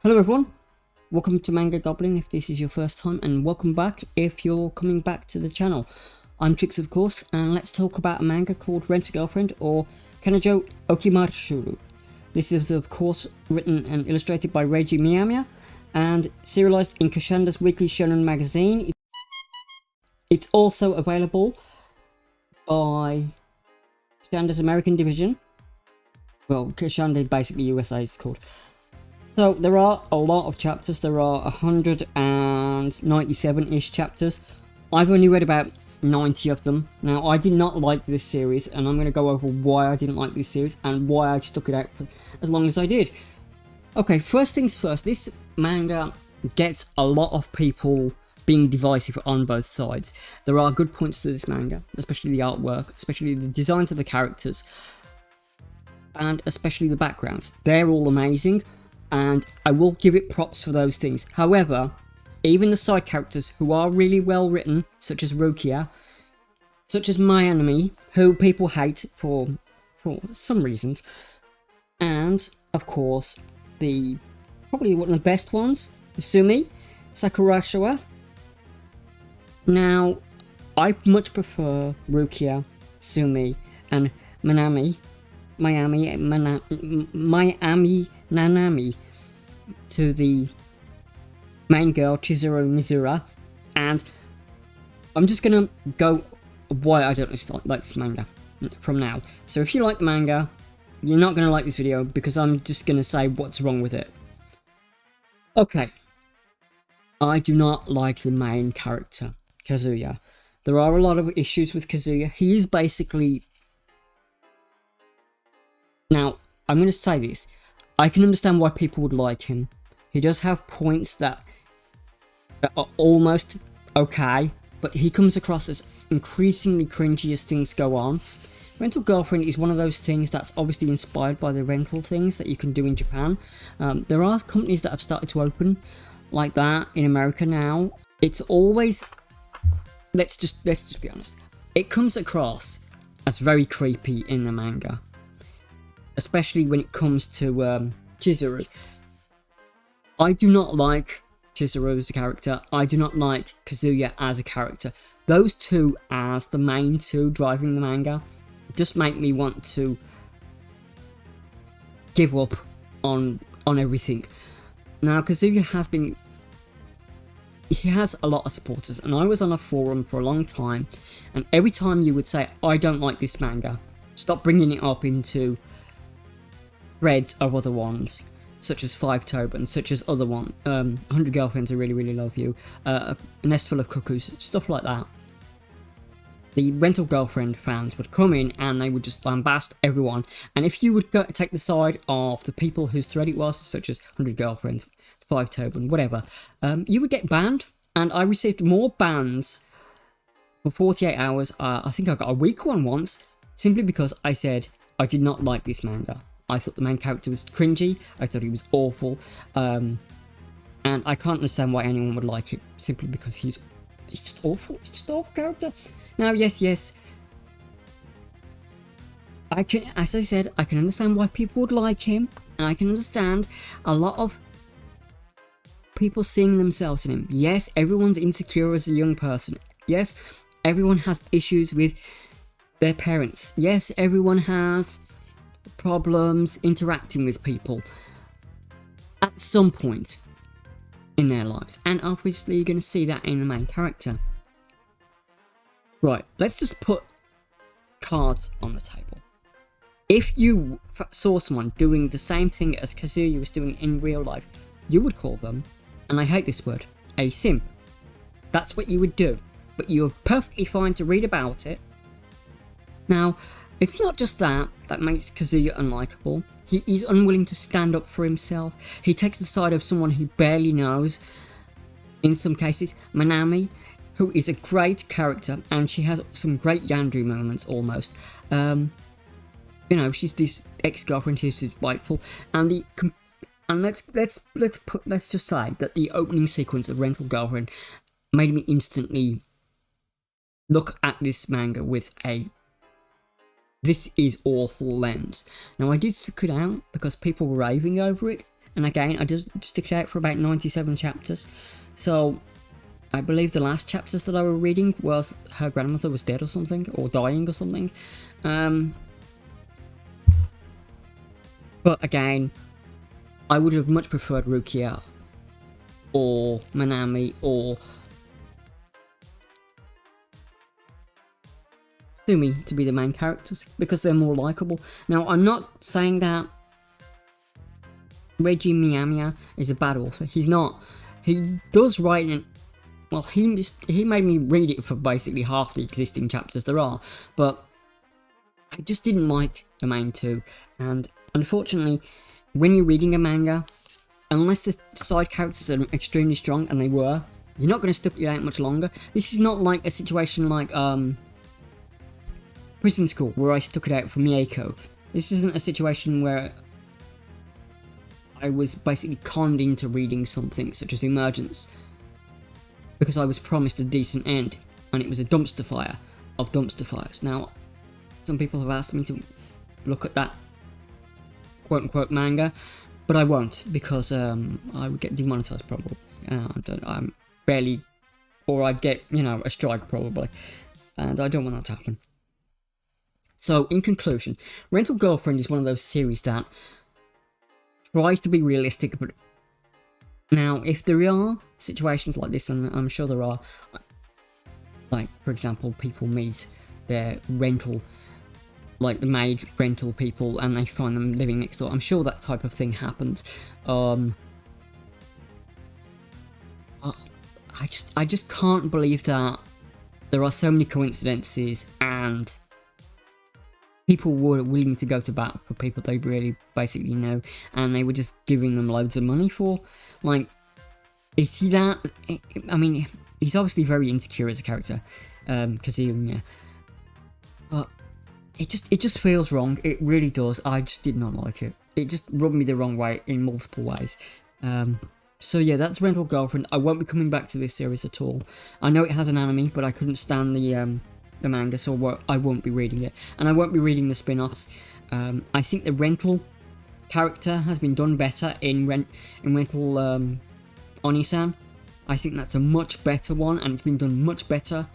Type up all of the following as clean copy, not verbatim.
Hello everyone, welcome to Manga Goblin if this is your first time, and welcome back if you're coming back to the channel. I'm Trix of course, and let's talk about a manga called Rent-A-Girlfriend or Kanojo Okimaru. This is of course written and illustrated by Reiji Miyamiya and serialized in Koshansha's weekly Shounen magazine. It's also available by Koshansha's American division. Well, Koshansha basically USA it's called. So there are a lot of chapters, there are 197-ish chapters. I've only read about 90 of them. Now I did not like this series, and I'm going to go over why I didn't like this series and why I stuck it out for as long as I did. Okay, first things first, this manga gets a lot of people being divisive on both sides. There are good points to this manga, especially the artwork, especially the designs of the characters, and especially the backgrounds. They're all amazing, and I will give it props for those things. However, even the side characters who are really well written, such as Rukia, such as my enemy, who people hate for some reasons, and of course probably one of the best ones, Sumi Sakurashima. Now I much prefer Rukia, Sumi, and Miami Nanami to the main girl Chizuru Mizura, and I'm just gonna go why I don't like this manga from now. So if you like the manga, you're not gonna like this video because I'm just gonna say what's wrong with it. Okay, I do not like the main character, Kazuya. There are a lot of issues with Kazuya. He is basically... Now, I'm going to say this. I can understand why people would like him. He does have points that are almost okay, but he comes across as increasingly cringy as things go on. Rental Girlfriend is one of those things that's obviously inspired by the rental things that you can do in Japan. There are companies that have started to open like that in America now. It's always... Let's just be honest. It comes across as very creepy in the manga, especially when it comes to Chizuru. I do not like Chizuru as a character. I do not like Kazuya as a character. Those two as the main two driving the manga just make me want to give up on everything. Now Kazuya he has a lot of supporters, and I was on a forum for a long time, and every time you would say, I don't like this manga, stop bringing it up into threads of other ones, such as 5 Tobin, such as other one, 100 Girlfriends I really love you, a Nest Full of Cuckoos, stuff like that. The Rental Girlfriend fans would come in and they would just lambast everyone, and if you would take the side of the people whose thread it was, such as 100 Girlfriends, 5 Tobin, whatever, you would get banned. And I received more bans for 48 hours, I think I got a week one once, simply because I said I did not like this manga. I thought the main character was cringy, I thought he was awful, and I can't understand why anyone would like it, simply because he's just awful, he's just an awful character. Now yes, as I said, I can understand why people would like him, and I can understand a lot of people seeing themselves in him. Yes, everyone's insecure as a young person. Yes, everyone has issues with their parents. Yes, everyone has problems interacting with people at some point in their lives, and obviously you're going to see that in the main character. Right, let's just put cards on the table. If you saw someone doing the same thing as Kazuya was doing in real life, you would call them, and I hate this word, a simp. That's what you would do, but you're perfectly fine to read about it. Now, it's not just that makes Kazuya unlikable. He is unwilling to stand up for himself. He takes the side of someone he barely knows. In some cases, Manami, who is a great character, and she has some great yandere moments almost. You know, she's this ex-girlfriend who's spiteful, and let's just say that the opening sequence of Rental Girlfriend made me instantly look at this manga with a "this is awful" lens. Now I did stick it out because people were raving over it, and again, I just stick it out for about 97 chapters. So I believe the last chapters that I were reading was her grandmother was dead or something, or dying or something. But again, I would have much preferred Rukia or Manami or Sumi to be the main characters, because they're more likable. Now, I'm not saying that Reiji Miyamiya is a bad author. He's not. He does write in... Well, he made me read it for basically half the existing chapters there are, but I just didn't like the main two. And unfortunately, when you're reading a manga, unless the side characters are extremely strong, and they were, you're not going to stick it out much longer. This is not like a situation like Prison School, where I stuck it out for Mieko. This isn't a situation where I was basically conned into reading something such as Emergence, because I was promised a decent end, and it was a dumpster fire of dumpster fires. Now, some people have asked me to look at that quote-unquote manga, but I won't, because I would get demonetized probably. I'm barely... Or I'd get, you know, a strike probably, and I don't want that to happen. So, in conclusion, Rental Girlfriend is one of those series that tries to be realistic, but now, if there are situations like this, and I'm sure there are, like, for example, people meet their rental, like the maid rental people, and they find them living next door, I'm sure that type of thing happens. I just can't believe that there are so many coincidences, and people were willing to go to bat for people they really basically know, and they were just giving them loads of money for. Like, is he that? I mean, he's obviously very insecure as a character, Kazuya. But it just feels wrong. It really does. I just did not like it. It just rubbed me the wrong way in multiple ways. So yeah, that's Rental Girlfriend. I won't be coming back to this series at all. I know it has an anime, but I couldn't stand the manga, so I won't be reading it, and I won't be reading the spin-offs. I think the rental character has been done better in Rental Oni-san. I think that's a much better one, and it's been done much better.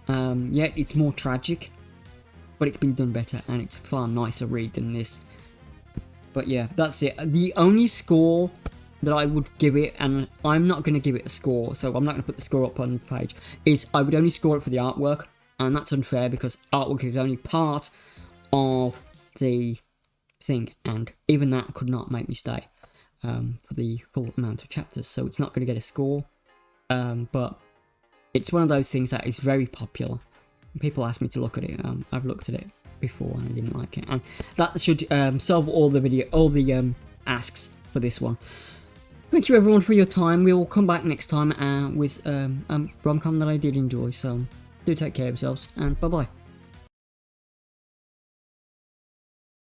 Yet it's more tragic, but it's been done better, and it's a far nicer read than this. But yeah, that's it. The only score that I would give it, and I'm not going to give it a score, so I'm not going to put the score up on the page, is I would only score it for the artwork. And that's unfair, because artwork is only part of the thing, and even that could not make me stay for the full amount of chapters, so it's not going to get a score. But it's one of those things that is very popular. People ask me to look at it. I've looked at it before and I didn't like it, and that should solve all the asks for this one. Thank you everyone for your time. We will come back next time with rom-com that I did enjoy. So do take care of yourselves, and bye bye.